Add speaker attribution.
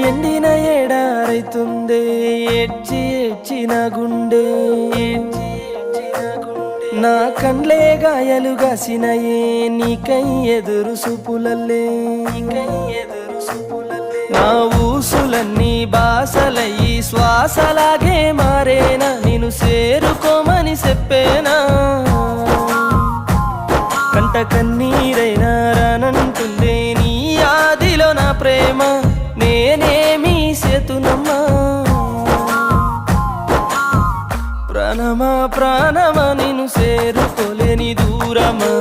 Speaker 1: ఎండిన ఏడారైతుందే ఏడ్చి ఏడ్చిన గుండె నా కండ్లే గాయలు గాసినయే నీకై ఎదురు చూపులల్లే నా ఊసులన్నీ బాసలయ్యి శ్వాసలాగే మారేనా నిన్ను చేరుకోమని చెప్పేనా కంట కన్నీరైనా రానంటుందే నీ ఆదిలో నా ప్రేమ నేనేమీ చేతునమ్మా ప్రాణమా ప్రాణమా నిన్ను చేరుకోలేని దూరమా